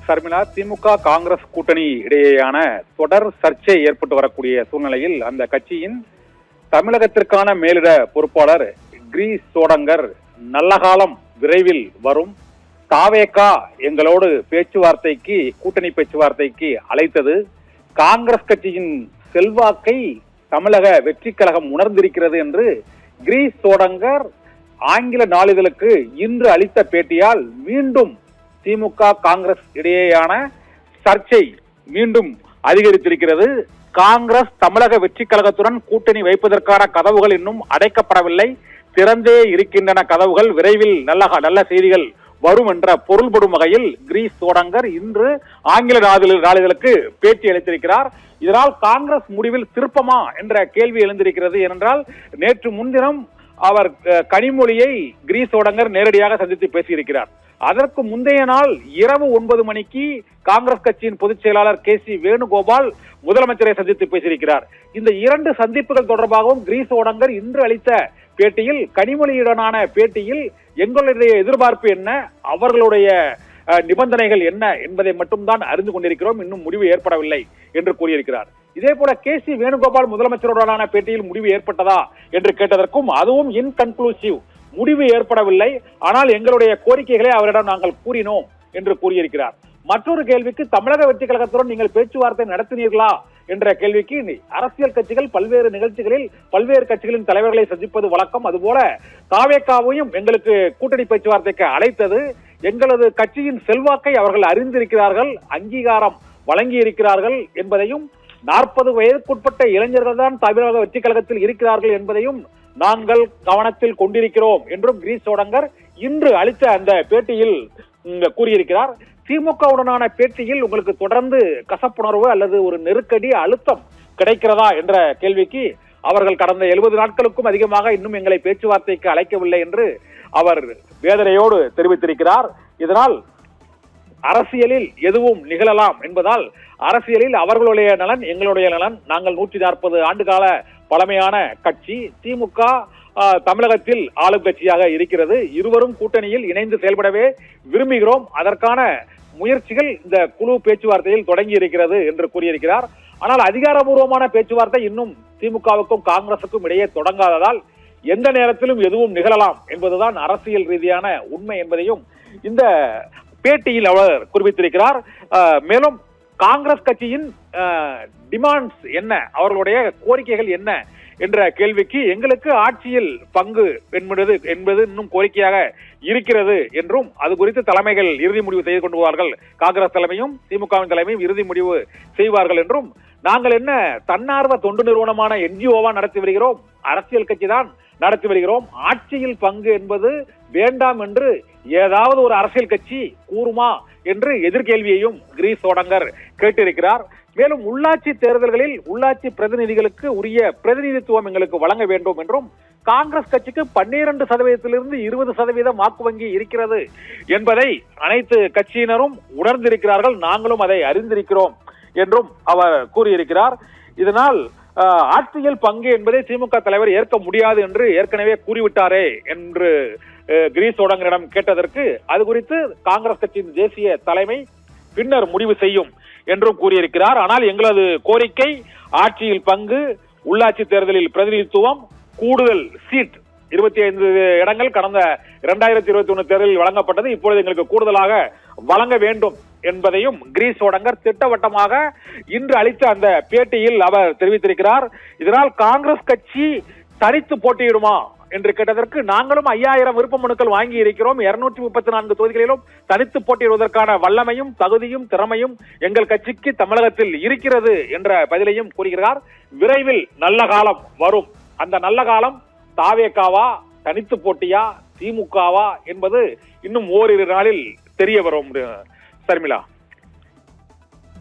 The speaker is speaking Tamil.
சர்மிளா, திமுக காங்கிரஸ் கூட்டணி இடையேயான தொடர் சர்ச்சை ஏற்பட்டு வரக்கூடிய சூழ்நிலையில் அந்த கட்சியின் தமிழகத்திற்கான மேலிட பொறுப்பாளர் கிரீஷ் சோடங்கர் நல்ல காலம் விரைவில் வரும், தாவேகா எங்களோடு பேச்சுவார்த்தைக்கு கூட்டணி பேச்சுவார்த்தைக்கு அழைத்தது, காங்கிரஸ் கட்சியின் செல்வாக்கை தமிழக வெற்றி கழகம் உணர்ந்திருக்கிறது என்று கிரீஷ் சோடங்கர் ஆங்கில நாளிதழுக்கு இன்று அளித்த பேட்டியால் மீண்டும் திமுக காங்கிரஸ் இடையேயான சர்ச்சை மீண்டும் அதிகரித்திருக்கிறது. காங்கிரஸ் தமிழக வெற்றி கழகத்துடன் கூட்டணி வைப்பதற்கான கதவுகள் இன்னும் அடைக்கப்படவில்லை, திறந்தே இருக்கின்றன கதவுகள், விரைவில் நல்ல செய்திகள் வரும் என்ற பொருள்படும் வகையில் கிரீஷ் சோடங்கர் இன்று ஆங்கில நாளிதழுக்கு பேட்டி அளித்திருக்கிறார். இதனால் காங்கிரஸ் முடிவில் திருப்பமா என்ற கேள்வி எழுந்திருக்கிறது. ஏனென்றால் நேற்று முன்தினம் அவர் கனிமொழியை கிரீஷ் சோடங்கர் நேரடியாக சந்தித்து பேசியிருக்கிறார். அதற்கு முந்தைய நாள் இரவு 9 மணிக்கு காங்கிரஸ் கட்சியின் பொதுச் செயலாளர் KC வேணுகோபால் முதலமைச்சரை சந்தித்து பேசியிருக்கிறார். இந்த 2 சந்திப்புகள் தொடர்பாகவும் கிரீஷ் சோடங்கர் இன்று அளித்த பேட்டியில், கனிமொழியுடனான பேட்டியில் எங்களுடைய எதிர்பார்ப்பு என்ன, அவர்களுடைய நிபந்தனைகள் என்ன என்பதை மட்டும்தான் அறிந்து கொண்டிருக்கிறோம், இன்னும் முடிவு ஏற்படவில்லை என்று கூறியிருக்கிறார். இதே போல KC வேணுகோபால் முதலமைச்சருடனான பேட்டியில் முடிவு ஏற்பட்டதா என்று கேட்டதற்கும் அதுவும் இன்கன்க்ளூசிவ், முடிவு ஏற்படவில்லை, ஆனால் எங்களுடைய கோரிக்கைகளை அவரிடம் நாங்கள் கூறினோம் என்று கூறியிருக்கிறார். மற்றொரு கேள்விக்கு, தமிழக வெற்றி கழகத்துடன் நீங்கள் பேச்சுவார்த்தை நடத்தினீர்களா என்ற கேள்விக்கு, அரசியல் கட்சிகள் பல்வேறு நிகழ்ச்சிகளில் பல்வேறு கட்சிகளின் தலைவர்களை சந்திப்பது வழக்கம், அதுபோல தாவேகாவையும் எங்களுக்கு கூட்டணி பேச்சுவார்த்தைக்கு அழைத்தது, எங்களது கட்சியின் செல்வாக்கை அவர்கள் அறிந்திருக்கிறார்கள், அங்கீகாரம் வழங்கி இருக்கிறார்கள் என்பதையும், 40 வயதுக்குட்பட்ட இளைஞர்கள் தான் தமிழக வெற்றி கழகத்தில் இருக்கிறார்கள் என்பதையும் நாங்கள் கவனத்தில் கொண்டிருக்கிறோம் என்றும் கிரீஷ் சோடங்கர் இன்று அளித்த அந்த பேட்டியில் கூறியிருக்கிறார். திமுகவுடனான பேட்டியில் உங்களுக்கு தொடர்ந்து கசப்புணர்வு அல்லது ஒரு நெருக்கடி அழுத்தம் கிடைக்கிறதா என்ற கேள்விக்கு, அவர்கள் கடந்த 70 நாட்களுக்கும் அதிகமாக இன்னும் எங்களை பேச்சுவார்த்தைக்கு அழைக்கவில்லை என்று அவர் வேதனையோடு தெரிவித்திருக்கிறார். இதனால் அரசியலில் எதுவும் நிகழலாம் என்பதால், அரசியலில் அவர்களுடைய நலன் எங்களுடைய நலன், நாங்கள் 140 ஆண்டுகால பழமையான கட்சி, திமுக தமிழகத்தில் ஆளும் கட்சியாக இருக்கிறது, இருவரும் கூட்டணியில் இணைந்து செயல்படவே விரும்புகிறோம், அதற்கான முயற்சிகள் இந்த குழு பேச்சுவார்த்தையில் தொடங்கி இருக்கிறது என்று கூறியிருக்கிறார். ஆனால் அதிகாரபூர்வமான பேச்சுவார்த்தை இன்னும் திமுகவுக்கும் காங்கிரசுக்கும் இடையே தொடங்காததால் எந்த நேரத்திலும் எதுவும் நிகழலாம் என்பதுதான் அரசியல் ரீதியான உண்மை என்பதையும் இந்த பேட்டியில் அவர் குறிப்பிட்டிருக்கிறார். மேலும் காங்கிரஸ் கட்சியின் டிமாண்ட்ஸ் என்ன, அவர்களுடைய கோரிக்கைகள் என்ன என்ற கேள்விக்கு, எங்களுக்கு ஆட்சியில் பங்கு என்பது இன்னும் கோரிக்கையாக இருக்கிறது என்றும், அது குறித்து தலைமைகள் இறுதி முடிவு செய்து கொண்டு போவார்கள், காங்கிரஸ் தலைமையும் திமுகவின் தலைமையும் இறுதி முடிவு செய்வார்கள் என்றும், நாங்கள் என்ன தன்னார்வ தொண்டு நிறுவனமான NGO-வா நடத்தி வருகிறோம், அரசியல் கட்சி தான் நடத்தி வருகிறோம், ஆட்சியில் பங்கு என்பது வேண்டாம் என்று ஏதாவது ஒரு அரசியல் கட்சி கூறுமா என்று எதிர்கேள்வியையும் கிரீஷ் சோடங்கர் கேட்டிருக்கிறார். மேலும் உள்ளாட்சி தேர்தல்களில் உள்ளாட்சி பிரதிநிதிகளுக்கு உரிய பிரதிநிதித்துவம் எங்களுக்கு வழங்க வேண்டும் என்றும், காங்கிரஸ் கட்சிக்கு 12% 20% வாக்கு வங்கி இருக்கிறது என்பதை அனைத்து கட்சியினரும் உணர்ந்திருக்கிறார்கள், நாங்களும் அதை அறிந்திருக்கிறோம் என்றும் அவர் கூறியிருக்கிறார். இதனால் ஆட்சியில் பங்கு என்பதை திமுக தலைவர் ஏற்க முடியாது என்று ஏற்கனவே கூறிவிட்டாரே என்று கிரீஷ் சோடங்கரிடம் கேட்டதற்கு, அது குறித்து காங்கிரஸ் கட்சியின் தேசிய தலைமை பின்னர் முடிவு செய்யும் என்றும் கூறியிருக்கிறார். ஆனால் எங்களது கோரிக்கை ஆட்சியில் பங்கு, உள்ளாட்சி தேர்தலில் பிரதிநிதித்துவம், கூடுதல் சீட் 25 இடங்கள் கடந்த 2021 தேர்தலில் வழங்கப்பட்டது, இப்பொழுது எங்களுக்கு கூடுதலாக வழங்க வேண்டும் என்பதையும் கிரீஷ் சோடங்கர் திட்டவட்டமாக இன்று அளித்த அந்த பேட்டியில் அவர் தெரிவித்திருக்கிறார். இதனால் காங்கிரஸ் கட்சி தனித்து போட்டியிடுமா என்று கேட்டதற்கு, நாங்களும் 5000 விருப்ப மனுக்கள் வாங்கி இருக்கிறோம், 234 தொகுதிகளிலும் தனித்து போட்டியிடுவதற்கான வல்லமையும் தகுதியும் திறமையும் எங்கள் கட்சிக்கு தமிழகத்தில் இருக்கிறது என்ற பதிலையும் கூறுகிறார். விரைவில் நல்ல காலம் வரும், அந்த நல்ல காலம் தாவேகாவா, தனித்து போட்டியா, திமுகவா என்பது இன்னும் ஓரிரு நாளில் தெரிய வரும். சர்மிளா.